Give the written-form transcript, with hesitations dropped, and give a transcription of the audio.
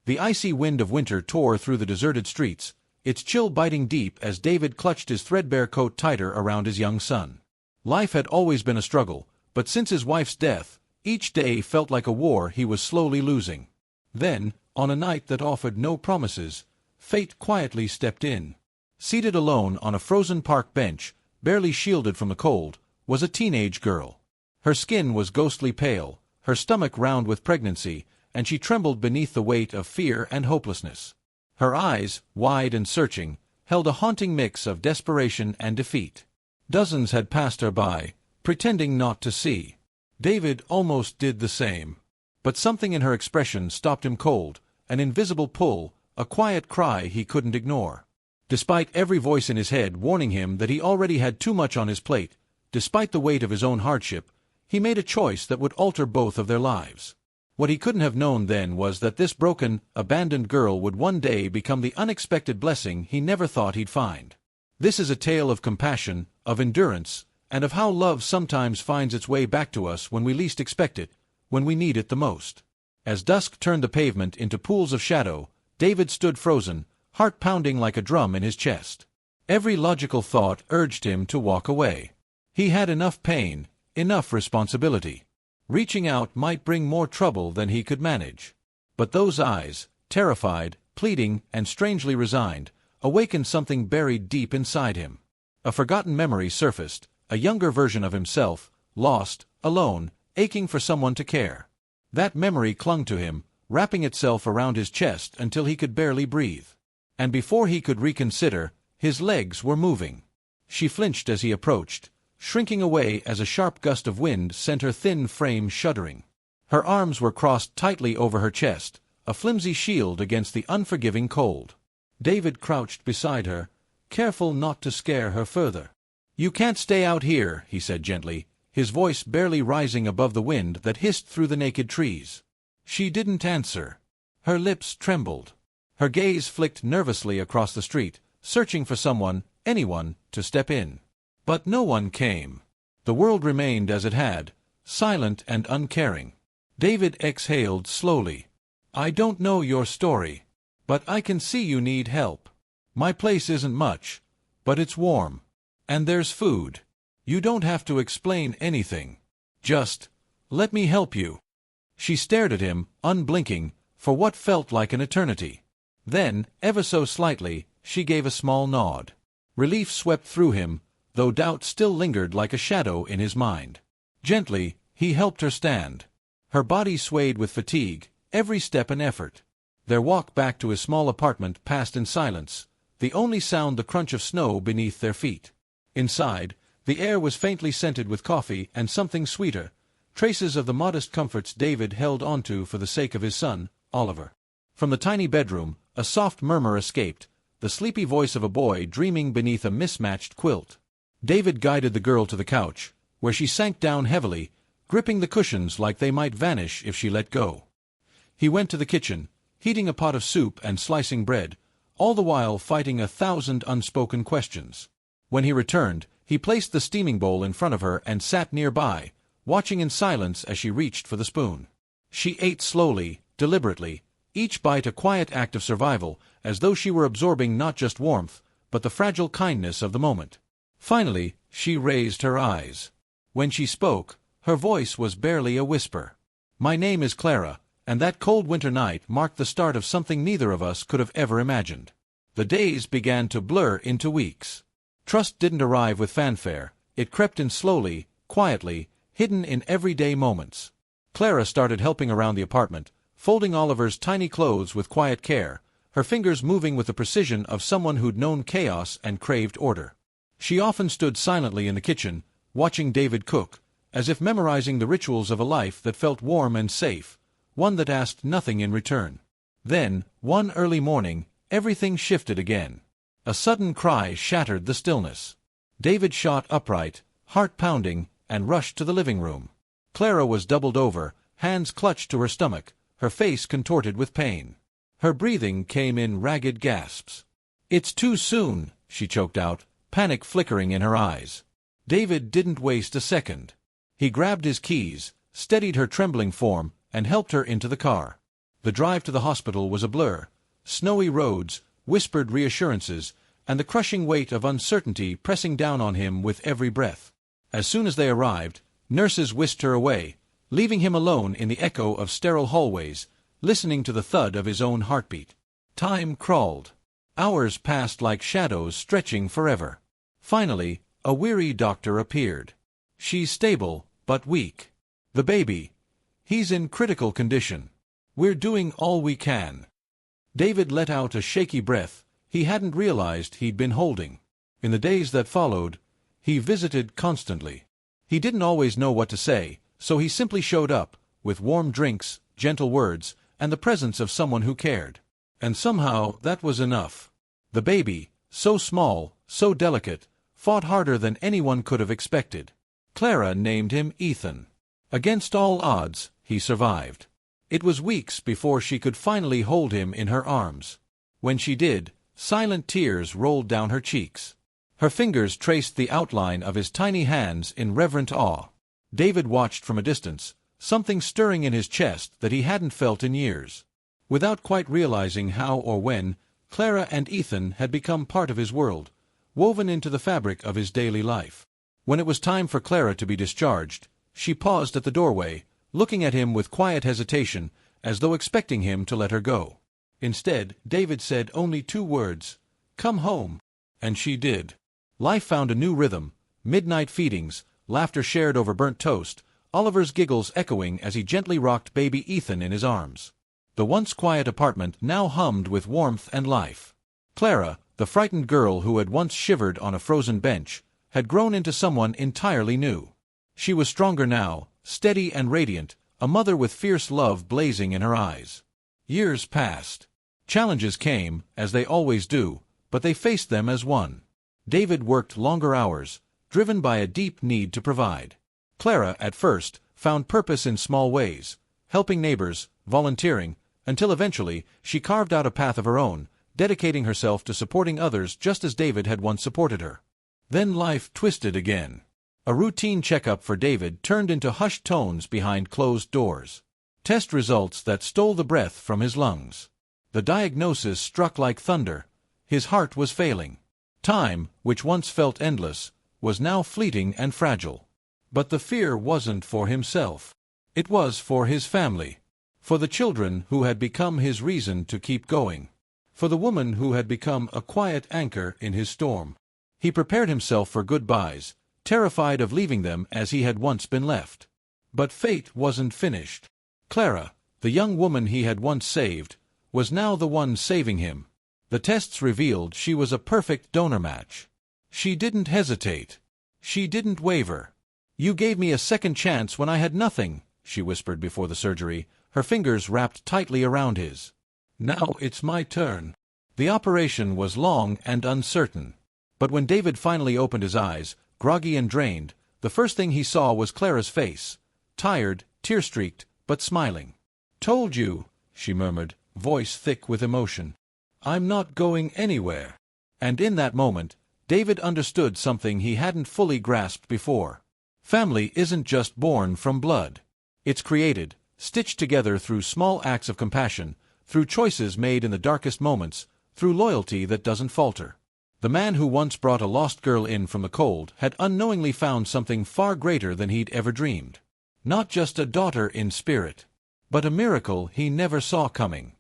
The icy wind of winter tore through the deserted streets, its chill biting deep as David clutched his threadbare coat tighter around his young son. Life had always been a struggle, but since his wife's death, each day felt like a war he was slowly losing. Then, on a night that offered no promises, fate quietly stepped in. Seated alone on a frozen park bench, barely shielded from the cold, was a teenage girl. Her skin was ghostly pale, her stomach round with pregnancy, and she trembled beneath the weight of fear and hopelessness. Her eyes, wide and searching, held a haunting mix of desperation and defeat. Dozens had passed her by, pretending not to see. David almost did the same. But something in her expression stopped him cold, an invisible pull, a quiet cry he couldn't ignore. Despite every voice in his head warning him that he already had too much on his plate, despite the weight of his own hardship, he made a choice that would alter both of their lives. What he couldn't have known then was that this broken, abandoned girl would one day become the unexpected blessing he never thought he'd find. This is a tale of compassion, of endurance, and of how love sometimes finds its way back to us when we least expect it, when we need it the most. As dusk turned the pavement into pools of shadow, David stood frozen, heart pounding like a drum in his chest. Every logical thought urged him to walk away. He had enough pain, enough responsibility. Reaching out might bring more trouble than he could manage. But those eyes, terrified, pleading, and strangely resigned, awakened something buried deep inside him. A forgotten memory surfaced, a younger version of himself, lost, alone, aching for someone to care. That memory clung to him, wrapping itself around his chest until he could barely breathe. And before he could reconsider, his legs were moving. She flinched as he approached, shrinking away as a sharp gust of wind sent her thin frame shuddering. Her arms were crossed tightly over her chest, a flimsy shield against the unforgiving cold. David crouched beside her, careful not to scare her further. "You can't stay out here," he said gently, his voice barely rising above the wind that hissed through the naked trees. She didn't answer. Her lips trembled. Her gaze flicked nervously across the street, searching for someone, anyone, to step in. But no one came. The world remained as it had, silent and uncaring. David exhaled slowly. "I don't know your story, but I can see you need help. My place isn't much, but it's warm. And there's food. You don't have to explain anything. Just, let me help you." She stared at him, unblinking, for what felt like an eternity. Then, ever so slightly, she gave a small nod. Relief swept through him, though doubt still lingered like a shadow in his mind. Gently, he helped her stand. Her body swayed with fatigue, every step an effort. Their walk back to his small apartment passed in silence, the only sound the crunch of snow beneath their feet. Inside, the air was faintly scented with coffee and something sweeter, traces of the modest comforts David held onto for the sake of his son, Oliver. From the tiny bedroom, a soft murmur escaped, the sleepy voice of a boy dreaming beneath a mismatched quilt. David guided the girl to the couch, where she sank down heavily, gripping the cushions like they might vanish if she let go. He went to the kitchen, heating a pot of soup and slicing bread, all the while fighting 1,000 unspoken questions. When he returned, he placed the steaming bowl in front of her and sat nearby, watching in silence as she reached for the spoon. She ate slowly, deliberately, each bite a quiet act of survival, as though she were absorbing not just warmth, but the fragile kindness of the moment. Finally, she raised her eyes. When she spoke, her voice was barely a whisper. "My name is Clara, and that cold winter night marked the start of something neither of us could have ever imagined." The days began to blur into weeks. Trust didn't arrive with fanfare, it crept in slowly, quietly, hidden in everyday moments. Clara started helping around the apartment, folding Oliver's tiny clothes with quiet care, her fingers moving with the precision of someone who'd known chaos and craved order. She often stood silently in the kitchen, watching David cook, as if memorizing the rituals of a life that felt warm and safe, one that asked nothing in return. Then, one early morning, everything shifted again. A sudden cry shattered the stillness. David shot upright, heart pounding, and rushed to the living room. Clara was doubled over, hands clutched to her stomach, her face contorted with pain. Her breathing came in ragged gasps. "It's too soon," she choked out, panic flickering in her eyes. David didn't waste a second. He grabbed his keys, steadied her trembling form, and helped her into the car. The drive to the hospital was a blur. Snowy roads, whispered reassurances, and the crushing weight of uncertainty pressing down on him with every breath. As soon as they arrived, nurses whisked her away, leaving him alone in the echo of sterile hallways, listening to the thud of his own heartbeat. Time crawled. Hours passed like shadows stretching forever. Finally, a weary doctor appeared. "She's stable, but weak. The baby, he's in critical condition. We're doing all we can." David let out a shaky breath he hadn't realized he'd been holding. In the days that followed, he visited constantly. He didn't always know what to say, so he simply showed up, with warm drinks, gentle words, and the presence of someone who cared. And somehow that was enough. The baby, so small, so delicate, fought harder than anyone could have expected. Clara named him Ethan. Against all odds, he survived. It was weeks before she could finally hold him in her arms. When she did, silent tears rolled down her cheeks. Her fingers traced the outline of his tiny hands in reverent awe. David watched from a distance, something stirring in his chest that he hadn't felt in years. Without quite realizing how or when, Clara and Ethan had become part of his world, woven into the fabric of his daily life. When it was time for Clara to be discharged, she paused at the doorway, looking at him with quiet hesitation, as though expecting him to let her go. Instead, David said only 2 words, "Come home." And she did. Life found a new rhythm, midnight feedings, laughter shared over burnt toast, Oliver's giggles echoing as he gently rocked baby Ethan in his arms. The once quiet apartment now hummed with warmth and life. Clara, the frightened girl who had once shivered on a frozen bench, had grown into someone entirely new. She was stronger now, steady and radiant, a mother with fierce love blazing in her eyes. Years passed. Challenges came, as they always do, but they faced them as one. David worked longer hours, driven by a deep need to provide. Clara, at first, found purpose in small ways, helping neighbors, volunteering, until eventually she carved out a path of her own, dedicating herself to supporting others just as David had once supported her. Then life twisted again. A routine checkup for David turned into hushed tones behind closed doors. Test results that stole the breath from his lungs. The diagnosis struck like thunder. His heart was failing. Time, which once felt endless, was now fleeting and fragile. But the fear wasn't for himself. It was for his family. For the children who had become his reason to keep going. For the woman who had become a quiet anchor in his storm. He prepared himself for goodbyes, terrified of leaving them as he had once been left. But fate wasn't finished. Clara, the young woman he had once saved, was now the one saving him. The tests revealed she was a perfect donor match. She didn't hesitate. She didn't waver. "You gave me a second chance when I had nothing," she whispered before the surgery, her fingers wrapped tightly around his. "Now it's my turn." The operation was long and uncertain. But when David finally opened his eyes, groggy and drained, the first thing he saw was Clara's face, tired, tear-streaked, but smiling. "Told you," she murmured, voice thick with emotion. "I'm not going anywhere." And in that moment, David understood something he hadn't fully grasped before. Family isn't just born from blood. It's created, stitched together through small acts of compassion, through choices made in the darkest moments, through loyalty that doesn't falter. The man who once brought a lost girl in from the cold had unknowingly found something far greater than he'd ever dreamed. Not just a daughter in spirit, but a miracle he never saw coming.